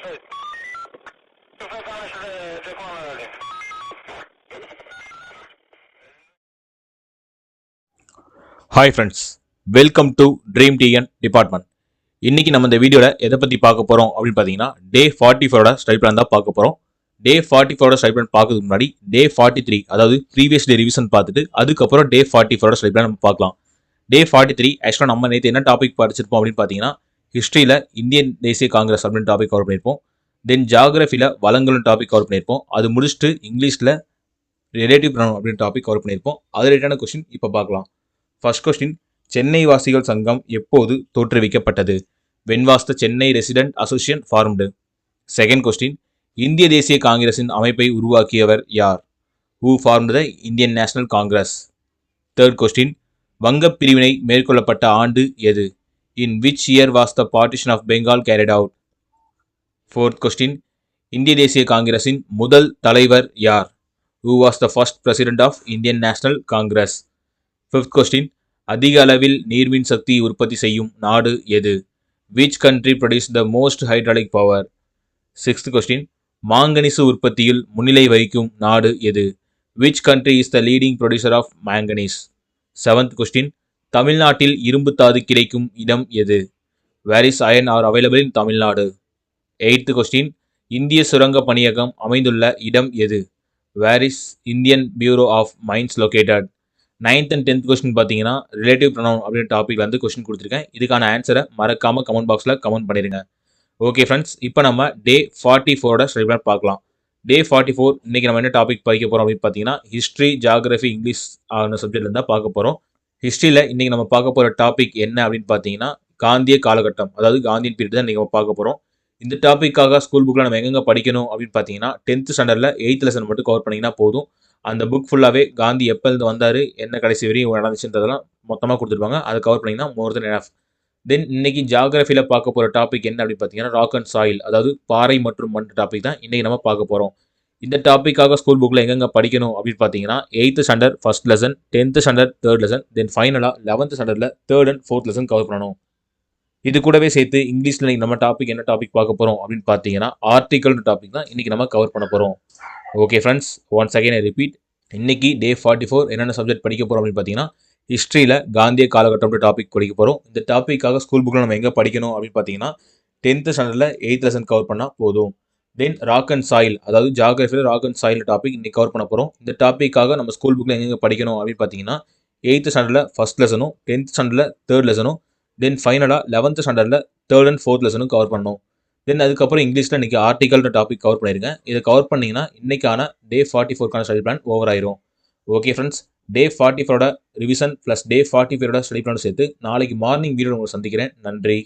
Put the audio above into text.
Hi friends, welcome to dream TN department. இன்னைக்கு நம்ம இந்த வீடியோவில் எதை பற்றி பார்க்க போகிறோம் அப்படின்னு பார்த்தீங்கன்னா, டே 44ஓட ஸ்டடி பிளான் தான் பார்க்க போகிறோம். டே 44ஓட ஸ்டடி பிளான் பார்க்கறதுக்கு முன்னாடி டே 43, அதாவது ப்ரீவியஸ் டே ரிவிஷன் பார்த்துட்டு அதுக்கப்புறம் டே 44ஓட ஸ்டடி பிளான் நம்ம பார்க்கலாம். டே 43 ஆக்சுவலாக நம்ம நேற்று என்ன டாபிக் படிச்சிருப்போம் அப்படின்னு பார்த்தீங்கன்னா, ஹிஸ்ட்ரியில் இந்தியன் தேசிய காங்கிரஸ் அப்படின்னு டாபிக் கவர் பண்ணியிருப்போம். தென் ஜாகிரஃபியில் வளங்களும் டாபிக் கவர் பண்ணியிருப்போம். அது முடிச்சுட்டு இங்கிலீஷில் ரிலேட்டிவ் ப்ரொனவுன் அப்படின்னு டாபிக் கவர் பண்ணியிருப்போம். அது ரிலேட்டான கொஸ்டின் இப்போ பார்க்கலாம். ஃபர்ஸ்ட் கொஸ்டின், சென்னை வாசிகள் சங்கம் எப்போது தோற்றுவிக்கப்பட்டது? When was the Chennai resident association formed? Second question, இந்திய தேசிய காங்கிரசின் அமைப்பை உருவாக்கியவர் யார்? Who formed the Indian National Congress? Third question, வங்கப் பிரிவினை மேற்கொள்ளப்பட்ட ஆண்டு எது? In which year was the partition of Bengal carried out? Fourth question, இந்திய தேசிய காங்கிரசின் முதல் தலைவர் யார்? Who was the first president of Indian National Congress? Fifth question, அதிக அளவில் நீர்மின் சக்தி உற்பத்தி செய்யும் நாடு எது? Which country produce the most hydraulic power? Sixth question, manganese உற்பத்தியில் முன்னிலை வகிக்கும் நாடு எது? Which country is the leading producer of manganese? Seventh question, தமிழ்நாட்டில் இரும்புத்தாது கிடைக்கும் இடம் எது? Where is iron ore available in Tamil Nadu? Eighth question, இந்திய சுரங்க பணியகம் அமைந்துள்ள இடம் எது? Where is Indian Bureau of Mines located? 9th and 10th question பார்த்தீங்கன்னா ரிலேட்டிவ் ப்ரொனவுன் அப்படின்ற டாபிக் வந்து கொஸ்டின் கொடுத்துருக்கேன். இதுக்கான ஆன்சரை மறக்காம கமெண்ட் பாக்ஸில் கமெண்ட் பண்ணிடுங்க. ஓகே ஃப்ரெண்ட்ஸ், இப்போ நம்ம டே 44ஓட ஸ்டடி பிளான் பார்க்கலாம். டே 44 இன்னைக்கு நம்ம என்ன டாபிக் படிக்க போகிறோம் அப்படின்னு பார்த்தீங்கன்னா, ஹிஸ்ட்ரி, ஜாகிரஃபி, இங்கிலீஷ் ஆன சப்ஜெக்ட்ல இருந்தால் பார்க்க போகிறோம். ஹிஸ்ட்ரியில் இன்னைக்கு நம்ம பார்க்க போகிற டாபிக் என்ன அப்படின்னு பார்த்தீங்கன்னா, காந்திய காலகட்டம், அதாவது காந்தியன் பீரியட் தான் நம்ம பார்க்க போகிறோம். இந்த டாப்பிக்காக ஸ்கூல் புக்கில் நம்ம எங்கெங்கே படிக்கணும் அப்படின்னு பார்த்தீங்கன்னா, 10th ஸ்டாண்டர்டில் 8th லெசன் மட்டும் கவர் பண்ணிங்கன்னா போதும். அந்த புக் ஃபுல்லாகவே காந்தி எப்போது வந்தார், என்ன கடைசி வரையும் நடந்துச்சுன்றதெல்லாம் மொத்தமாக கொடுத்துருப்பாங்க. அதை கவர் பண்ணிங்கன்னா மோர் தென் எனஃப். தென் இன்னைக்கு ஜாகிரஃபியில் பார்க்க போகிற டாபிக் என்ன அப்படின்னு பார்த்தீங்கன்னா, ராக் அண்ட் சாயில், அதாவது பாறை மற்றும் மண் டாபிக் தான் இன்னைக்கு நம்ம பார்க்க போகிறோம். இந்த டாப்பிக்காக ஸ்கூல் புக்கில் எங்கெங்கே படிக்கணும் அப்படின்னு பார்த்தீங்கன்னா, 8th standard first lesson, 10th standard third lesson, then ஃபைனலாக 11th ஸ்டாண்டர்டில் third and fourth lesson cover பண்ணணும். இது கூடவே சேர்த்து இங்கிலீஷில் நம்ம டாபிக் என்ன டாபிக் பார்க்க போகிறோம் அப்படின்னு பார்த்தீங்கன்னா, ஆர்டிக்கல் டாபிக் தான் இன்னைக்கு நம்ம கவர் பண்ண போகிறோம். Okay friends, once again I repeat, இன்னைக்கு டே 44 என்னென்ன சப்ஜெக்ட் படிக்க போகிறோம் அப்படின்னு பார்த்தீங்கன்னா, ஹிஸ்ட்ரியில் காந்திய காலகட்டம் டாபிக் படிக்க போகிறோம். இந்த டாப்பிக்காக ஸ்கூல் புக்கில் நம்ம எங்கே படிக்கணும் அப்படின்னு பார்த்தீங்கன்னா, 10th ஸ்டாண்டர்டில் 8th லெசன் கவர் பண்ணால் போதும். தென் ராக் அண்ட் சாயில், அதாவது ஜாகிரஃபியில் ராக் அண்ட் சாயில் டாபிக் இன்னைக்கு கவர் பண்ண போகிறோம். இந்த டாப்பிக்காக நம்ம ஸ்கூல் புக்கில் எங்கே படிக்கணும் அப்படின்னு பார்த்தீங்கன்னா, 8th ஸ்டாண்டர்டில் ஃபர்ஸ்ட் லெசனும், 10th ஸ்டாண்டர்டில் தேர்ட் லெசனும், தென் ஃபைனலாக 11th ஸ்டாண்டர்டில் தேர்ட் அண்ட் ஃபோர்த் லெசனும் கவர் பண்ணணும். தென் அதுக்கப்புறம் இங்கிலீஷில் இன்றைக்கி ஆர்டிக்கல் டாபிக் கவர் பண்ணியிருங்க. இதை கவர் பண்ணிங்கன்னா இன்றைக்கான டே 44க்கான ஸ்டடி பிளான் ஓவர் ஆயிரும். ஓகே ஃப்ரெண்ட்ஸ், டே 44ஓட ரிவிஷன் ப்ளஸ் டே 45ஓட ஸ்டடி பிளான் சேர்த்து நாளைக்கு மார்னிங் வீடியோ உங்களை சந்திக்கிறேன். நன்றி.